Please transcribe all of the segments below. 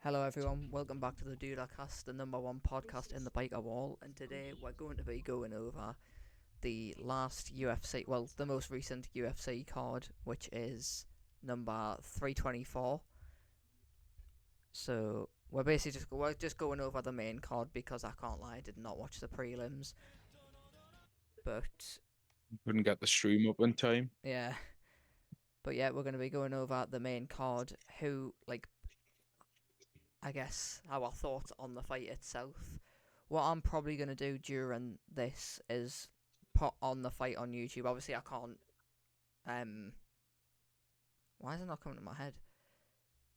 Hello everyone, welcome back to the Dooder cast, the number one podcast in the biker wall, and today we're going to be going over the last UFC, well, the most recent UFC card, which is number 324. So we're just going over the main card because I can't lie, I did not watch the prelims, but Couldn't get the stream up in time. yeah, we're going to be going over the main card, I guess, our thoughts on the fight itself. What I'm probably going to do during this is put on the fight on YouTube. Obviously, I can't. Why is it not coming to my head?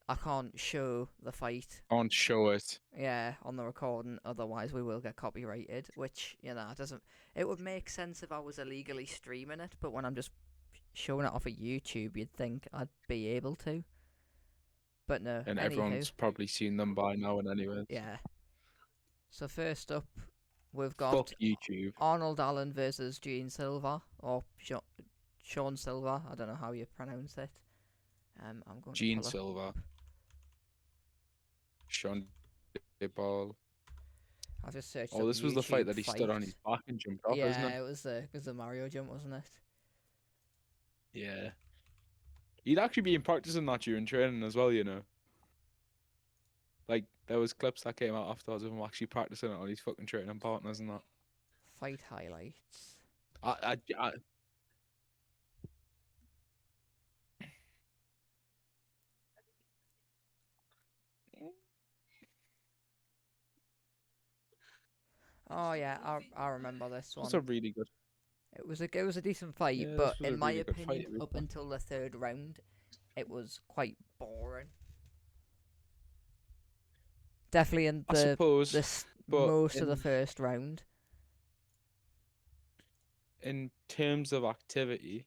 I can't show the fight, Can't show it. yeah, on the recording. Otherwise, we will get copyrighted. Which it doesn't. It would make sense if I was illegally streaming it, but when I'm just showing it off of YouTube, you'd think I'd be able to. But no. And Anywho, everyone's probably seen them by now and anyways. yeah. So first up, we've Fuck got YouTube. Arnold Allen versus Gene Silva, or Sean Silva. I don't know how you pronounce it. I'm going to Gene pull up. Silva. Sean Ball. I've just searched Oh, up this was the fight that he stood on his back and jumped off, isn't Yeah, it? it was the Mario jump, wasn't it? Yeah. He'd actually been practicing that during training as well, you know. Like, there was clips that came out afterwards of him actually practicing it on his fucking training partners and that. Fight highlights. I Oh yeah, I remember this was one. a really good. It was a decent fight, Yeah, but this was a in my really good fight. opinion, up until the third round, it was quite boring. Definitely in I suppose, this but most of the first round. in terms of activity,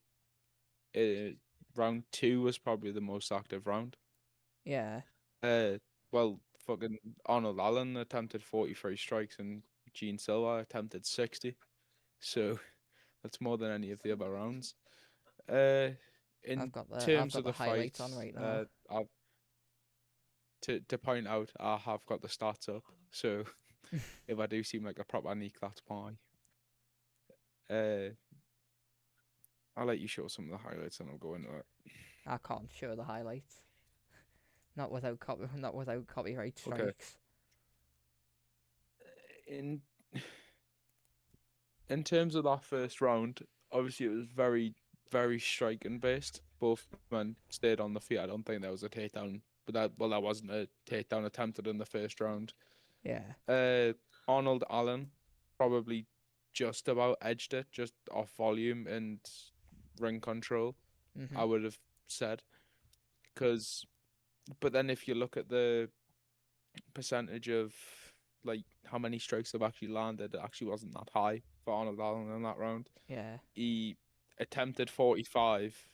uh, round two was probably the most active round. Yeah, Uh, well, fucking Arnold Allen attempted 43 strikes and Gene Silva attempted 60. So that's more than any of the other rounds. Uh, in I've terms got of the the highlights on fights, right now. I've to point out I have got the stats up. So if I do seem like a proper neek, that's why. Uh, I'll let you show some of the highlights and I'll go into it. I can't show the highlights. Not without copyright Okay. strikes. In in terms of that first round, obviously it was very, very striking based. Both men stayed on the feet. I don't think there was a takedown, but that wasn't a takedown attempted in the first round. Yeah. Uh, Arnold Allen probably just about edged it, just off volume and ring control. I Mhm. would have said, because, but then if you look at the percentage of like how many strikes have actually landed, it actually wasn't that high for Arnold Allen in that round. Yeah. He attempted 45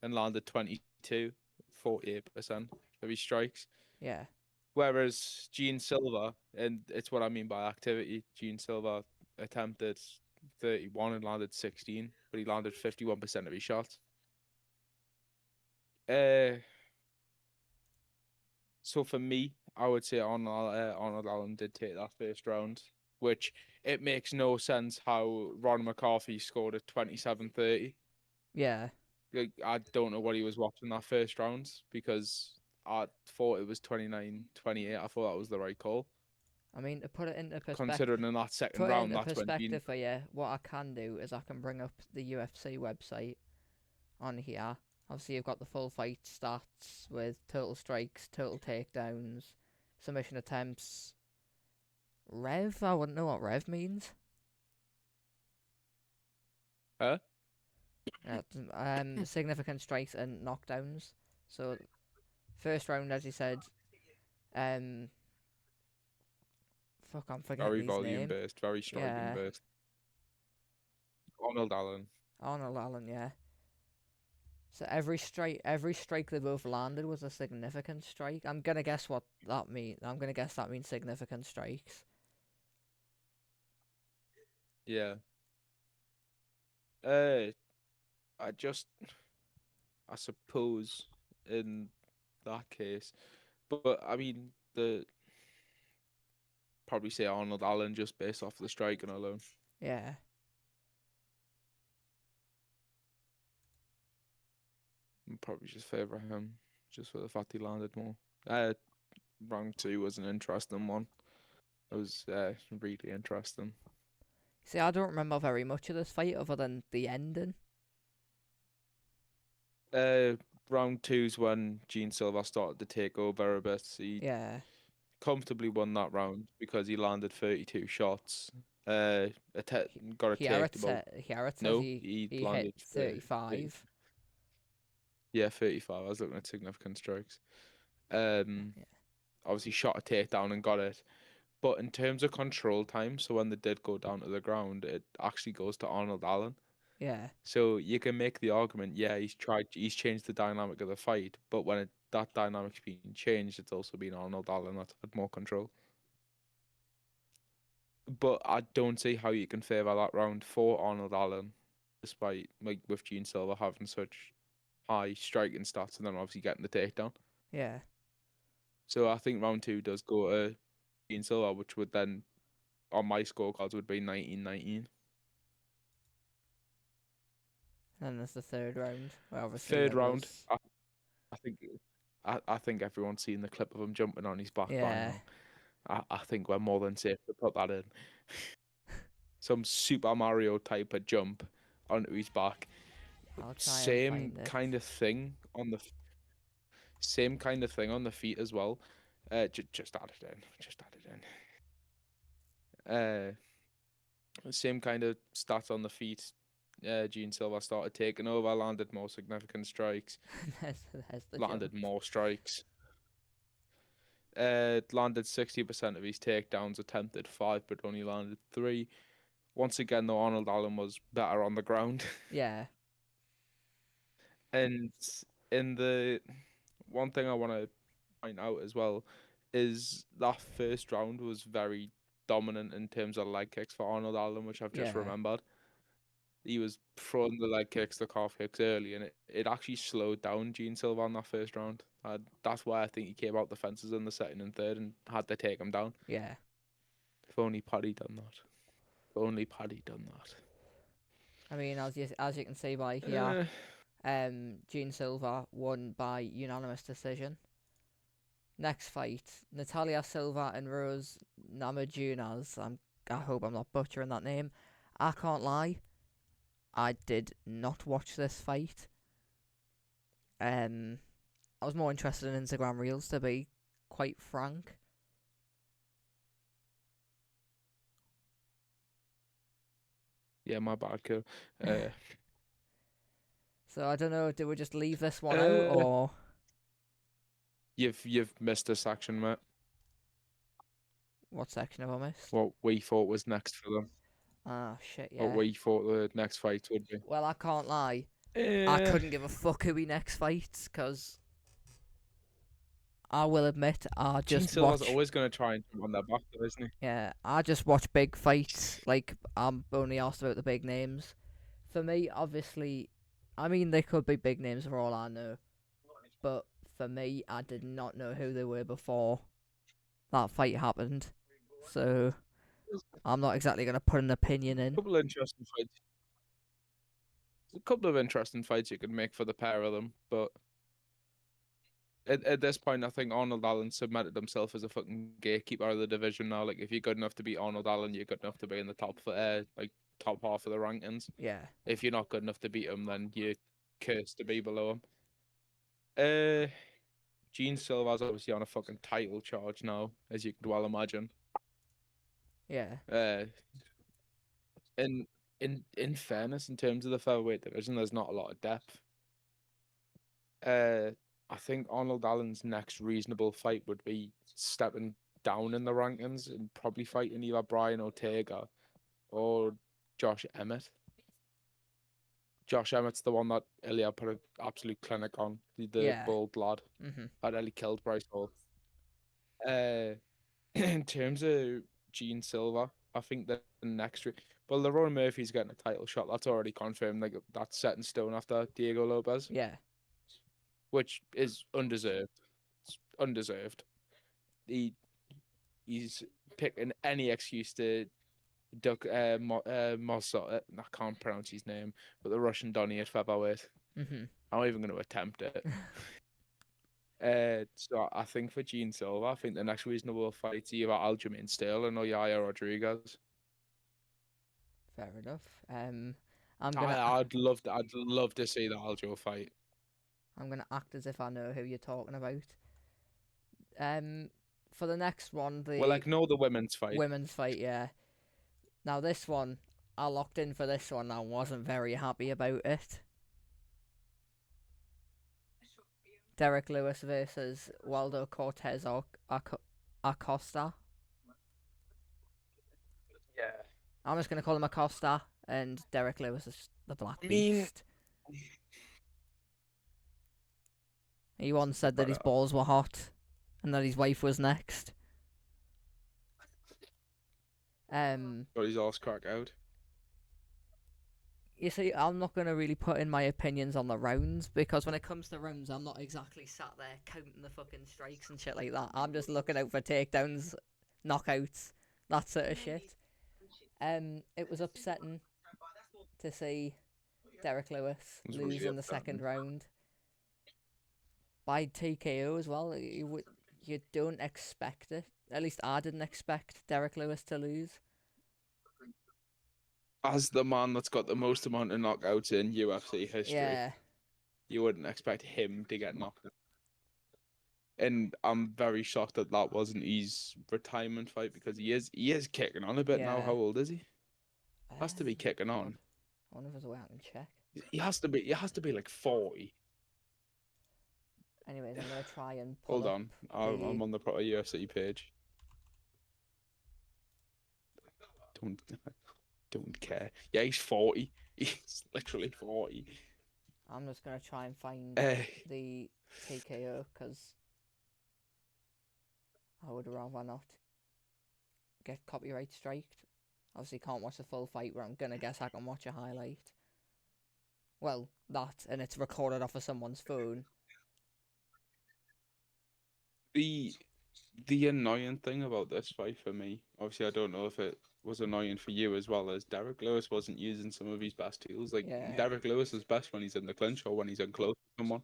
and landed 22, 48% of his strikes. Yeah. Whereas Gene Silva, and it's what I mean by activity, Gene Silva attempted 31 and landed 16, but he landed 51% of his shots. Uh, so for me, I would say Arnold Allen did take that first round, which it makes no sense how Ron McCarthy scored at 27-30. Yeah. Like, I don't know what he was watching that first round because I thought it was 29-28. I thought that was the right call. I mean, to Considering in that second put it round, into that's when Gene. perspective for you, what I can do is I can bring up the UFC website on here. Obviously, you've got the full fight stats with total strikes, total takedowns, submission attempts. Rev? I wouldn't know what Rev means. Huh? Significant strikes and knockdowns. So, first round, as you said, um, fuck, I'm Very forgetting his volume name. based, very striking Yeah, based. Arnold Allen. Arnold Allen. Yeah. So every strike they both landed was a significant strike. I'm gonna guess what that means. I'm gonna guess that means significant strikes. Yeah. Uh, I just, I suppose in that case, but I mean, the probably say Arnold Allen just based off the striking alone. Yeah. I'd probably just favour him just for the fact he landed more. Round 2 was an interesting one. It was really interesting. See, I don't remember very much of this fight other than the ending. Round 2's when Gene Silva started to take over a bit. He Yeah. comfortably won that round because he landed 32 shots. Got a Hiarat take about. says No, he he hit landed 35. Yeah, 35. I was looking at significant strikes. Yeah. Obviously shot a takedown and got it. But in terms of control time, so when they did go down to the ground, it actually goes to Arnold Allen. Yeah. So you can make the argument, yeah, he's changed the dynamic of the fight, but when that dynamic's been changed, it's also been Arnold Allen that's had more control. But I don't see how you can favour that round for Arnold Allen, despite with Gene Silva having such high striking stats and then obviously getting the takedown. Yeah. So I think round 2 does go to Gene Silva, which would then, on my scorecards, would be 19-19. And there's the third round, where obviously Third there round, was. I think I think everyone's seen the clip of him jumping on his back by Yeah. now. I think we're more than safe to put that in. Some Super Mario type of jump onto his back. I'll try and Same find it. kind of thing on the feet as well. Just add it in. Just add it in. Same kind of stats on the feet. Gene Silva started taking over, landed more significant strikes, there's the landed jump. more strikes. Landed 60% of his takedowns, attempted 5, but only landed 3. Once again, though, Arnold Allen was better on the ground. Yeah. And in the one thing I want to point out as well is that first round was very dominant in terms of leg kicks for Arnold Allen, which I've just Yeah. remembered. He was throwing the leg kicks, the calf kicks early, and it actually slowed down Gene Silva in that first round. That's why I think he came out the fences in the second and third and had to take him down. Yeah. If only Paddy done that. If only Paddy done that. I mean, as you can see by here, Gene Silva won by unanimous decision. Next fight, Natalia Silva and Rose Namajunas. I hope I'm not butchering that name. I can't lie, I did not watch this fight. I was more interested in Instagram Reels, to be quite frank. Yeah, my bad, cool. So I don't know, do we just leave this one out, or You've missed a section, mate. what section have I missed? What we thought was next for them. Ah, shit, What yeah. we thought the next fight would be. Well, I can't lie, I couldn't give a fuck who he next fights, because I will admit, I Gene just Silva's watch. always going to try and jump on their back, though, isn't he? Yeah, I just watch big fights. Like, I'm only asked about the big names. For me, obviously, I mean, they could be big names for all I know. But for me, I did not know who they were before that fight happened. So, I'm not exactly going to put an opinion in. A couple of interesting fights. A couple of interesting fights you could make for the pair of them, but at this point, I think Arnold Allen cemented himself as a fucking gatekeeper of the division now. Like, if you're good enough to beat Arnold Allen, you're good enough to be in the top half of the rankings. Yeah. If you're not good enough to beat him, then you're cursed to be below him. Gene Silva's obviously on a fucking title charge now, as you could well imagine. Yeah. In fairness, in terms of the featherweight division, there's not a lot of depth. I think Arnold Allen's next reasonable fight would be stepping down in the rankings and probably fighting either Brian Ortega or Josh Emmett. Josh Emmett's the one that Ilya put an absolute clinic on, the Yeah. bald lad that nearly killed Bryce Hall. In terms of Gene Silva, I think that the next well, Lerone Murphy's getting a title shot. That's already confirmed. Like, that's set in stone after Diego Lopez. Yeah. Which is undeserved. It's undeserved. he's picking any excuse to duck I can't pronounce his name, but the Russian Donny at featherweight. Mm-hmm. I'm not even going to attempt it. So I think for Gene Silva, I think the next reasonable fight is either Aljamain Sterling or Yaya Rodriguez. Fair enough. I'm gonna I'd love to see the Aljo fight. I'm gonna act as if I know who you're talking about. For the next one, the Well, like no, the women's fight. women's fight, yeah. Now this one, I locked in for this one. I wasn't very happy about it. Derek Lewis versus Waldo Cortez Acosta. Yeah. I'm just gonna call him Acosta, and Derek Lewis is the Black I mean, Beast. He once said that his better. balls were hot, and that his wife was next. Got his arse crack out. You see, I'm not going to really put in my opinions on the rounds, because when it comes to rounds, I'm not exactly sat there counting the fucking strikes and shit like that. I'm just looking out for takedowns, knockouts, that sort of shit. It was upsetting to see Derek Lewis It was lose really in the second round by TKO as well. You don't expect it. At least I didn't expect Derek Lewis to lose. As the man that's got the most amount of knockouts in UFC history, Yeah, you wouldn't expect him to get knocked out. And I'm very shocked that that wasn't his retirement fight, because he is kicking on a bit now. yeah. How old is he? Has to be kicking on. I wonder if there's a way I can check. He has to be like 40. Anyways, I'm gonna try and pull Hold up on, I'm on the proper UFC page. Don't care. Yeah, he's 40. He's literally 40. I'm just gonna try and find the TKO, because I would rather not get copyright striked. Obviously, can't watch the full fight, where I'm gonna guess I can watch a highlight. Well, that, and it's recorded off of someone's phone. The annoying thing about this fight for me, obviously, I don't know if it was annoying for you as well, as Derek Lewis wasn't using some of his best tools. Like, Yeah. Derek Lewis is best when he's in the clinch or when he's in close to someone,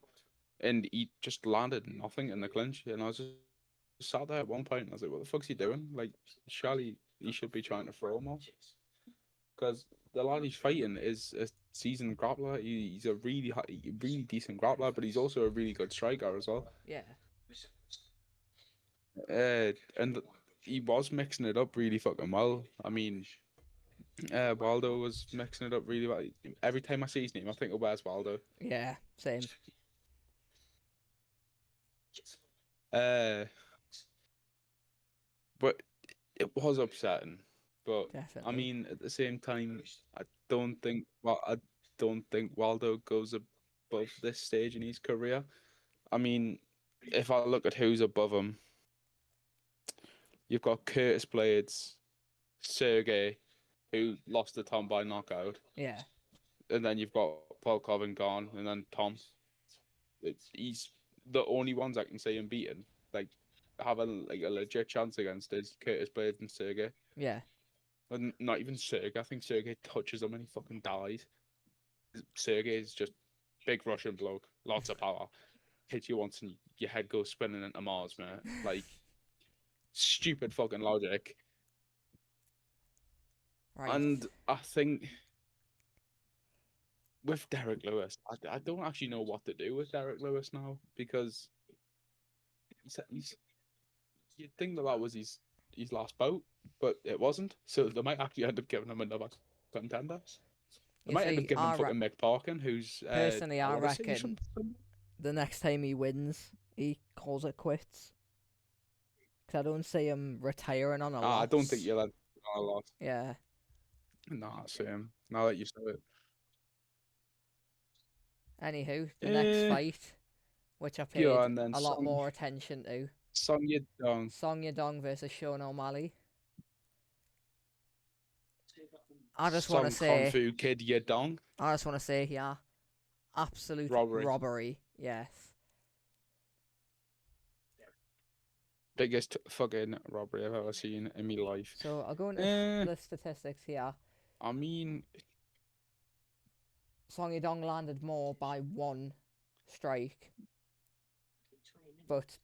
and he just landed nothing in the clinch. And I was just sat there at one point and I was like, what the fuck's he doing? Like, surely he should be trying to throw him off, because the lad he's fighting is a seasoned grappler. He's a really decent grappler, but he's also a really good striker as well. Yeah. And he was mixing it up really fucking well. I mean, Waldo was mixing it up really well. Every time I see his name, I think of where's Waldo. Yeah, same. But it was upsetting. But Definitely. I mean, at the same time, I don't think Waldo goes above this stage in his career. I mean, if I look at who's above him, you've got Curtis Blades, Sergey, who lost to Tom by knockout. Yeah. And then you've got Paul Coven gone, and then Tom. He's the only ones I can say him beaten. Like, have a legit chance against is Curtis Blades and Sergey. Yeah. And not even Sergey. I think Sergey touches him and he fucking dies. Sergey is just big Russian bloke, lots of power. Hit you once and your head goes spinning into Mars, man. Like, stupid fucking logic. Right. And I think with Derek Lewis, I don't actually know what to do with Derek Lewis now, because you'd think that was his last bout, but it wasn't. So they might actually end up giving him another contender. They might end up giving him fucking Mick Parkin, who's personally, I reckon the next time he wins, he calls it quits. Because I don't see him retiring on a loss. I don't think you'll have a loss. Yeah. Nah, same. Now that you say it. Anywho, the next fight, which I paid a lot more attention to. Song Yadong. Song Yadong versus Sean O'Malley. I just want to say, Kung Fu Kid Yadong. I just want to say here, absolute robbery. Yes. Biggest fucking robbery I've ever seen in my life. So I'll go into the statistics here. I mean, Song Yadong landed more by 1 strike, but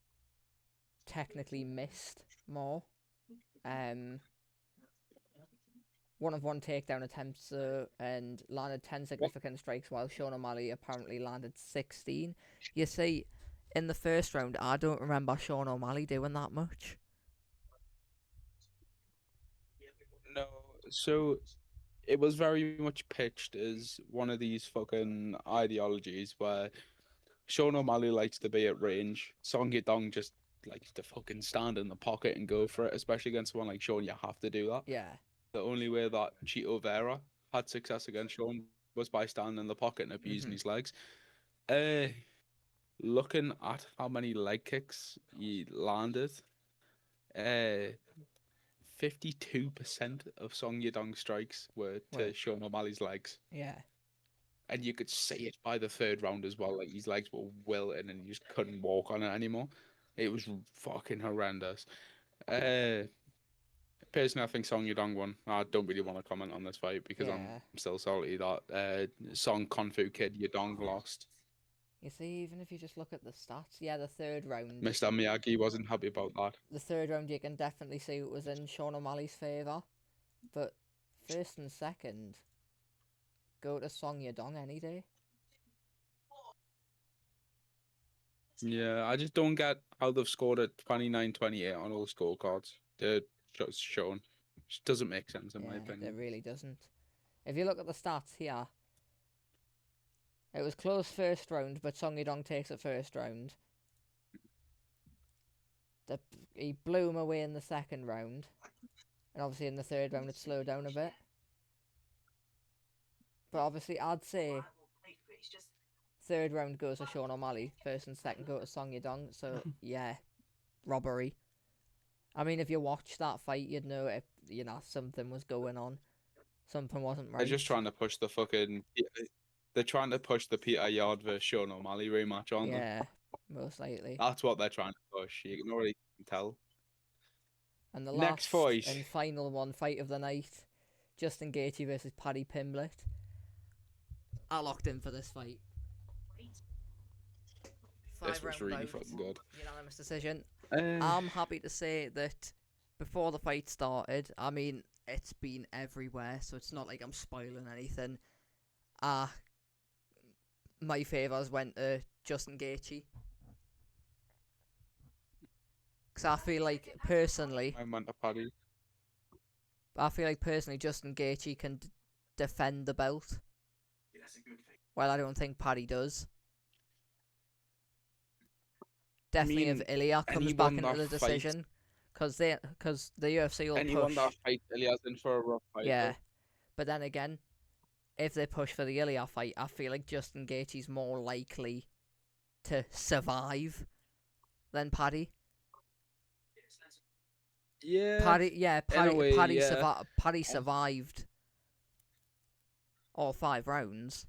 technically missed more. 1 of 1 takedown attempts and landed 10 significant strikes, while Sean O'Malley apparently landed 16. You see, in the first round, I don't remember Sean O'Malley doing that much. no. So it was very much pitched as one of these fucking ideologies where Sean O'Malley likes to be at range. Song Yadong just likes to fucking stand in the pocket and go for it, especially against someone like Sean. You have to do that. Yeah. The only way that Chito Vera had success against Sean was by standing in the pocket and abusing his legs. Looking at how many leg kicks he landed, 52% of Song Yadong's strikes were to Sean O'Malley's legs. Yeah. And you could see it by the third round as well. Like, his legs were wilting and he just couldn't walk on it anymore. It was fucking horrendous. Personally, I think Song Yadong won. I don't really want to comment on this fight because I'm still salty that Song Kung Fu Kid Yadong lost. You see, even if you just look at the stats, the third round... Mr. Miyagi wasn't happy about that. The third round, you can definitely see it was in Sean O'Malley's favour. But first and second, go to Song Yadong any day. Yeah, I just don't get how they've scored a 29-28 on all scorecards. They're just shown. It just doesn't make sense in my opinion. It really doesn't. If you look at the stats here, it was close first round, but Song Yadong takes it first round. He blew him away in the second round. And obviously in the third round it slowed down a bit. But obviously I'd say third round goes to Sean O'Malley, first and second go to Song Yadong. So yeah, robbery. I mean, if you watched that fight, you'd know if something was going on. Something wasn't right. They're just trying to push the fucking... They're trying to push the Peter Yard versus Sean O'Malley rematch, aren't they? Yeah, most likely. That's what they're trying to push. You can already tell. And the next fight and final one, fight of the night, Justin Gaethje versus Paddy Pimblett. I locked in for this fight. This was really fucking good. Unanimous decision. I'm happy to say that before the fight started, I mean, it's been everywhere, so it's not like I'm spoiling anything. My favours went to Justin Gaethje. Because I feel like, personally... I went to Paddy. I feel like, personally, Justin Gaethje can defend the belt. Well, I don't think Paddy does. Definitely if Ilya comes back into the decision. Because the UFC will push... Anyone that fights Ilya's in for a rough fight. Yeah. But then again, if they push for the Ilya fight, I feel like Justin Gaethje's more likely to survive than Paddy. Yeah. Paddy survived all 5 rounds,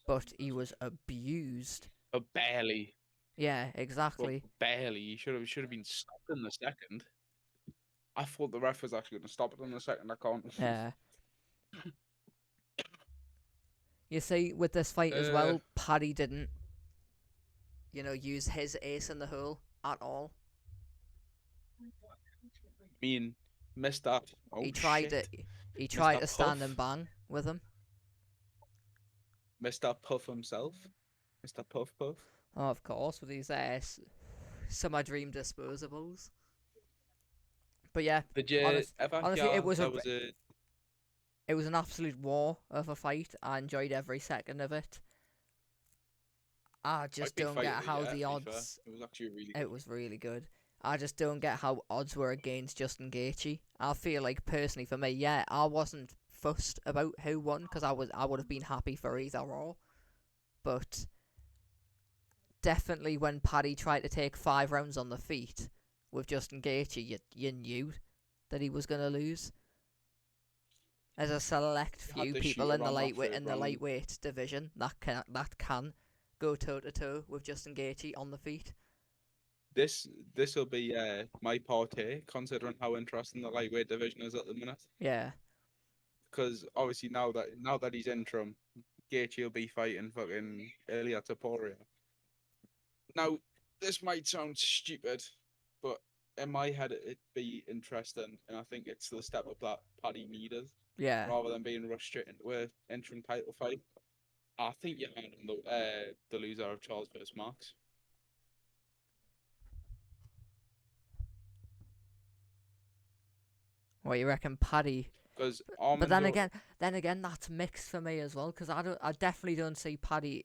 but he was abused. But barely. Yeah, exactly. But barely. He should have been stopped in the second. I thought the ref was actually going to stop it in the second. I can't. Yeah. You see, with this fight as well, Paddy didn't, use his ace in the hole at all. I mean, missed that. Oh, he tried to stand and bang with him. Mr. Puff himself. Mr. Puff. Oh, of course, with his Summer Dream disposables. But yeah, did you honestly, it was an absolute war of a fight. I enjoyed every second of it. I just don't get how the odds... It was actually really good. It was really good. I just don't get how odds were against Justin Gaethje. I feel like, personally, for me, I wasn't fussed about who won, because I would have been happy for either or. But definitely when Paddy tried to take 5 rounds on the feet with Justin Gaethje, you knew that he was going to lose. There's a select few people in the lightweight division that can go toe to toe with Justin Gaethje on the feet. this will be my party, considering how interesting the lightweight division is at the minute. Yeah. Because obviously now that he's interim, Gaethje will be fighting fucking Ilia Topuria. Now, this might sound stupid, but in my head it'd be interesting, and I think it's the step up that Paddy needed, Yeah. rather than being rushed straight into an interim title fight. I think you're handing the loser of Charles versus Max. What you reckon, Paddy? Because But Armin's then again, that's mixed for me as well. Because I definitely don't see Paddy,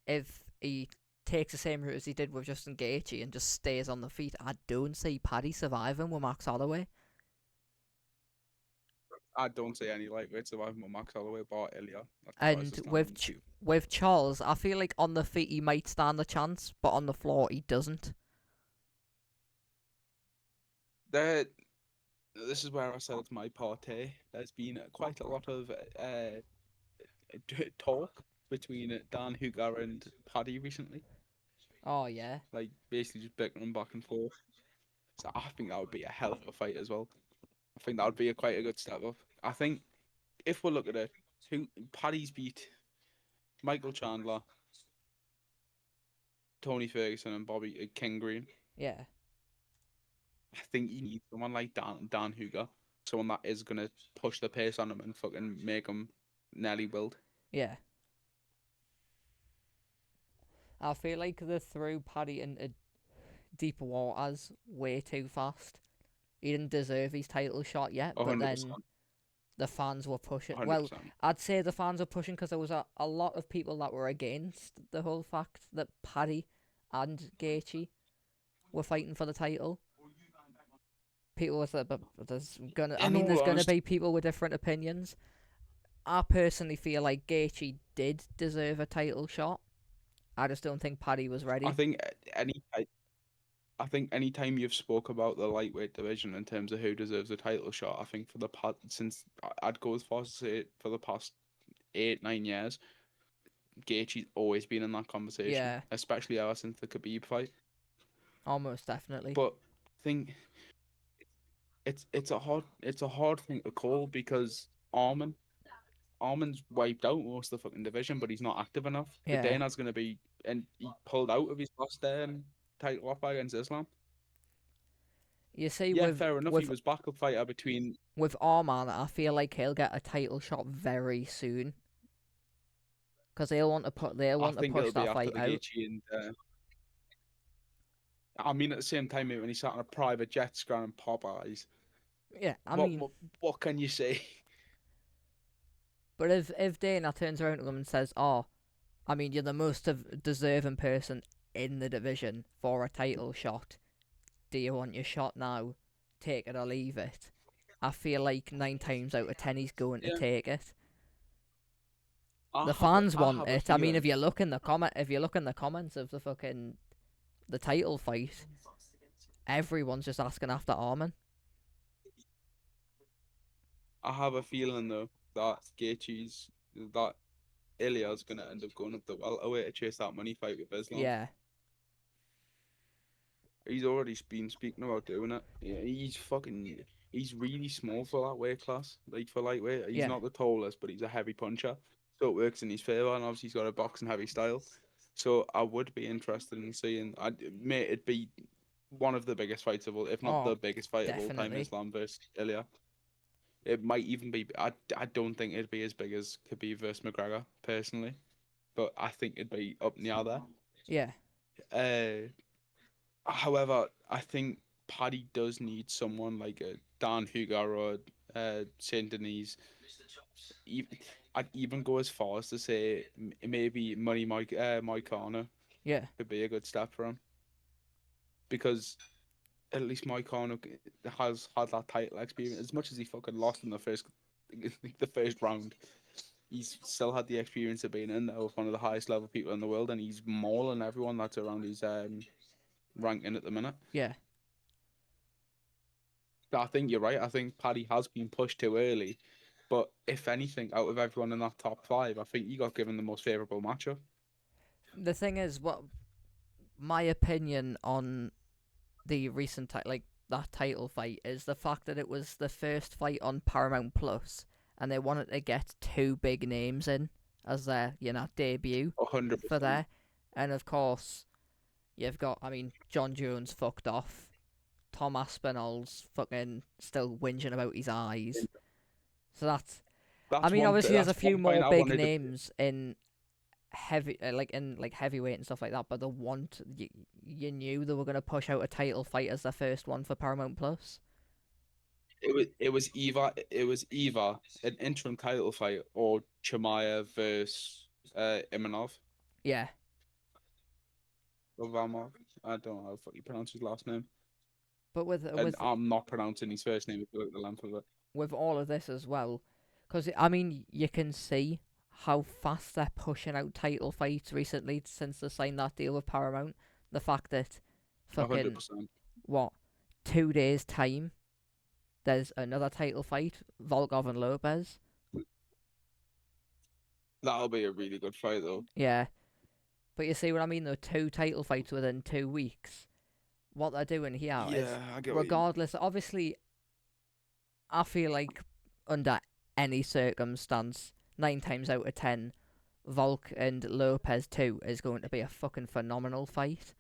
if he takes the same route as he did with Justin Gaethje and just stays on the feet. I don't see Paddy surviving with Max Holloway. I don't see any lightweight surviving with Max Holloway, but Ilia. That tries And to stand on the two. with Charles, I feel like on the feet he might stand a chance, but on the floor he doesn't. This is where I said it's my party. There's been quite a lot of talk between Dan Hugar and Paddy recently. Oh yeah. Like basically just bickering back and forth. So I think that would be a hell of a fight as well. I think that would be quite a good step up. I think if we look at it, Paddy's beat Michael Chandler, Tony Ferguson, and Bobby King Green. Yeah. I think you need someone like Dan Huger, someone that is gonna push the pace on him and fucking make him nearly willed. Yeah. I feel like they threw Paddy into deep waters way too fast. He didn't deserve his title shot yet, but 100%. then the fans were pushing. 100%. Well, I'd say the fans were pushing because there was a lot of people that were against the whole fact that Paddy and Gaethje were fighting for the title. People were like, but there's gonna be people with different opinions. I personally feel like Gaethje did deserve a title shot. I just don't think Paddy was ready. I think any time you've spoke about the lightweight division in terms of who deserves a title shot, I think since I'd go as far as to say for the past 8-9 years, Gaethje's always been in that conversation. Yeah. Especially ever since the Khabib fight. Almost definitely. But I think it's a hard thing to call because Armin's wiped out most of the fucking division, but he's not active enough. Yeah. Dana's going to be, and he pulled out of his last title off against Islam. You see, yeah, fair enough. He was backup fighter between. With Arman, I feel like he'll get a title shot very soon. Because they'll want to push that fight out. And, I mean, at the same time, when he sat on a private jet scanning Popeyes. Yeah, what can you say? But if Dana turns around to them and says, "Oh, I mean, you're the most deserving person in the division for a title shot. Do you want your shot now? Take it or leave it." I feel like 9 times out of 10 he's going to take it. The fans want it. I mean, if you look in the comments of the title fight, everyone's just asking after Armin. I have a feeling though that Ilya's gonna end up going up the welterweight to chase that money fight with Islam. Yeah. He's already been speaking about doing it. Yeah, he's really small for that weight class. Like for lightweight, he's not the tallest, but he's a heavy puncher, so it works in his favor. And obviously, he's got a boxing heavy style. So I would be interested in seeing. It'd be one of the biggest fights of all, if not the biggest fight of all time, Islam versus Ilya. It might even be. I don't think it'd be as big as Khabib versus McGregor personally, but I think it'd be up near there. Yeah. However, I think Paddy does need someone like a Dan Hugar or Saint Denis. I'd even go as far as to say maybe Money Moicano. Yeah. Could be a good step for him. Because at least Moicano has had that title experience. As much as he fucking lost in the first round, he's still had the experience of being in there with one of the highest level people in the world, and he's mauling everyone that's around his ranking at the minute. Yeah. I think you're right. I think Paddy has been pushed too early. But if anything, out of everyone in that top 5, I think he got given the most favourable matchup. The thing is, what my opinion on the recent like that title fight is the fact that it was the first fight on Paramount Plus, and they wanted to get two big names in as their debut 100%. for there, and of course you've got John Jones fucked off, Tom Aspinall's fucking still whinging about his eyes, so that's obviously there's a That's few one point more I big wanted to. names in heavy like heavyweight and stuff like that, but you knew they were gonna push out a title fight as the first one for Paramount Plus. It was either an interim title fight or Chimaev versus Imanov. Yeah, Ivamov. I don't know how the fuck you pronounce his last name. but And I'm not pronouncing his first name if you look at the length of it. with all of this as well, because you can see how fast they're pushing out title fights recently since they signed that deal with Paramount. The fact that fucking 100%. what 2 days time there's another title fight, Volkov and Lopez. That'll be a really good fight though. Yeah, but you see what I mean though, two title fights within 2 weeks. What they're doing here is, Yeah, I get what you. regardless, obviously, I feel like under any circumstance, 9 times out of 10, Volk and Lopez 2 is going to be a fucking phenomenal fight.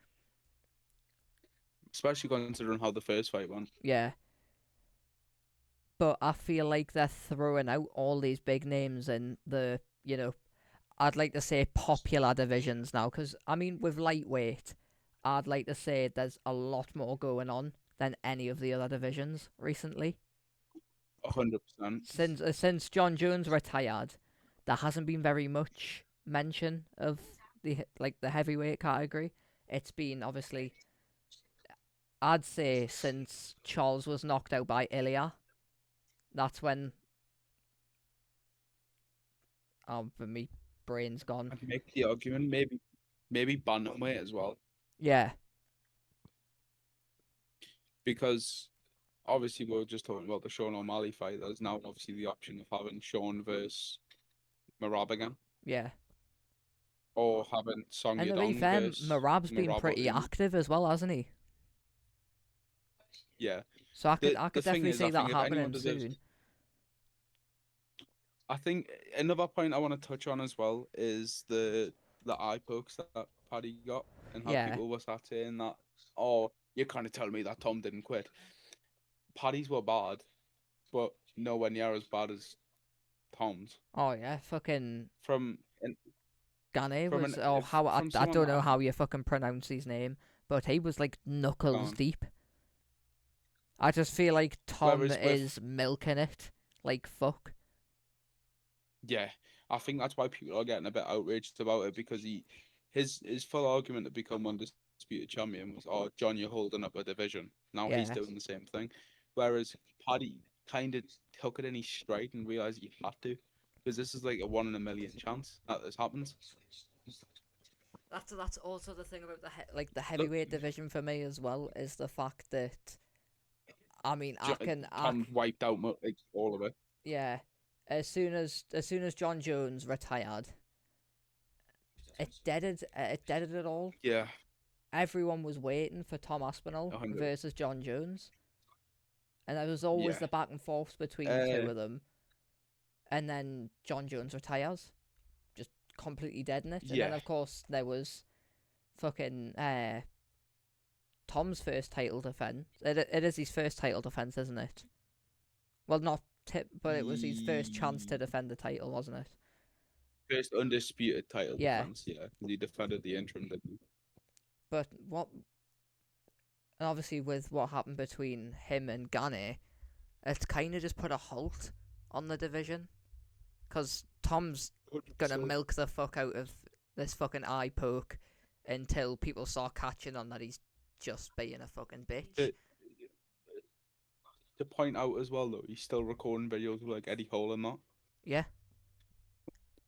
Especially considering how the first fight went. Yeah. But I feel like they're throwing out all these big names in the, I'd like to say popular divisions now. Because, with lightweight, I'd like to say there's a lot more going on than any of the other divisions recently. 100%. Since John Jones retired, there hasn't been very much mention of the heavyweight category. It's been obviously, I'd say, since Charles was knocked out by Ilya. That's when my brain's gone. I can make the argument maybe bantamweight as well. Yeah, Because obviously we were just talking about the Sean O'Malley fight. There's now obviously the option of having Sean versus Merab again. yeah. Or having Song And to be Yadong fair, versus Marab's been Merab pretty Otunga. active as well, hasn't he? Yeah. So I could The thing definitely is, see I that think if anyone happening deserves, soon. I think another point I want to touch on as well is the eye pokes that Paddy got and how Yeah. people were sat saying that, oh, you're kind of telling me that Tom didn't quit. Paddy's were bad, but nowhere near as bad as Tom's. Oh yeah, fucking From an, Gane from was. an, Oh, if- how I from don't someone know that how you fucking pronounce his name, but he was like knuckles gone. deep. I just feel like Tom Whereas is milking it like fuck. Yeah, I think that's why people are getting a bit outraged about it because his full argument to become undisputed champion was, oh, John, you're holding up a division. Now he's Yeah. doing the same thing. Whereas Paddy kind of took it in his stride and realized he had to, because this is like a 1 in a million chance that this happens. That's also the thing about the heavyweight division for me as well, is the fact that Tom wiped out like all of it. yeah, as soon as John Jones retired, it deaded it all. Yeah, Everyone was waiting for Tom Aspinall 100. versus John Jones, and there was always Yeah. the back and forth between the two of them. And then John Jones retires, just completely deading it. And then Yeah. of course there was fucking Tom's first title defense. It is his first title defense, isn't it? Well, not tip, but it was his first chance to defend the title, wasn't it? First undisputed title Yeah. defense, yeah, because he defended the interim, didn't he? But and obviously with what happened between him and Gane, it's kind of just put a halt on the division. Because Tom's gonna milk the fuck out of this fucking eye poke until people start catching on that he's just being a fucking bitch. To point out as well, though, he's still recording videos with like Eddie Hall and that. Yeah.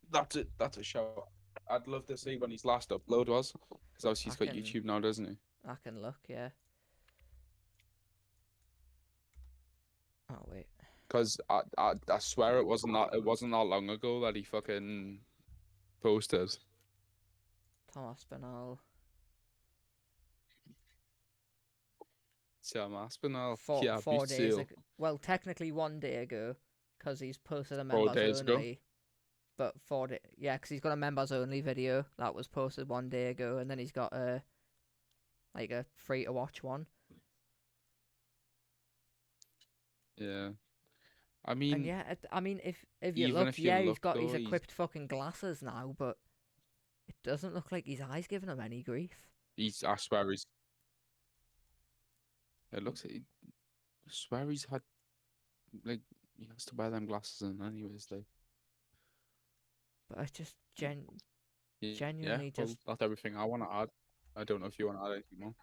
That's it. That's a show. I'd love to see when his last upload was, because obviously he's got YouTube now, doesn't he? I can look, yeah. Oh wait. Because I swear it wasn't that long ago that he fucking posted. Tom Aspinall. Sam Aspinall. four Yeah, four beat days Seal ago. Well, technically 1 day ago, because he's posted a 4 members days ago. only. But 4 day, yeah, because he's got a members only video that was posted 1 day ago, and then he's got a free to watch one. Yeah. I And mean, yeah, I mean, if you even looked, if you yeah, he's look got though, his equipped fucking glasses now, but it doesn't look like his eyes giving him any grief. I swear he's. It looks. I swear he's had like he has to wear them glasses in anyways. Like. But it's just Yeah. genuinely Well, just that's everything I want to add. I don't know if you want to add anything more.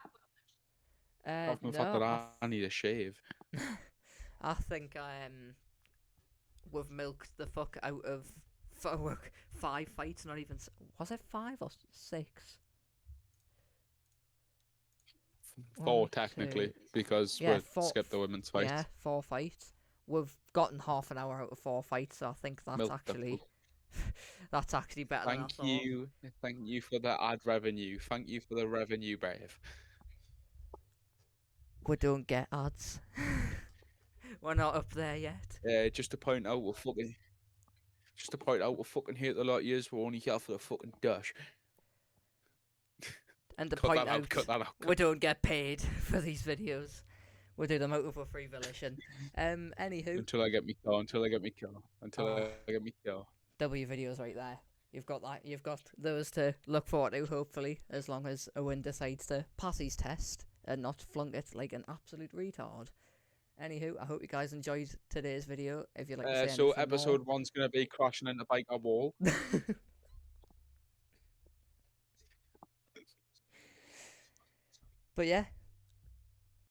Apart from the fact no. that I need a shave. I think we've milked the fuck out of 5 fights. Not even was it 5 or 6? 4 1, technically 2, because yeah, we 4. skipped the women's fight. Yeah, 4 fights. We've gotten half an hour out of 4 fights, so I think that's Milked actually that's actually better than I Thank thought. you for the ad revenue. Thank you for the revenue, Brave. We don't get ads. We're not up there yet. Just to point out, we're fucking here a lot of years. We're only here for the fucking dash. And to Cut point that out. out, Cut that out. we don't get paid for these videos. We do them out of a free volition. Anywho, Until I get me car. Until I get me car. W videos right there. You've got that. You've got those to look forward to, hopefully, as long as Owen decides to pass his test and not flunk it like an absolute retard. Anywho, I hope you guys enjoyed today's video. If you'd like to say so anything episode 1's gonna be crashing into biker wall. But yeah,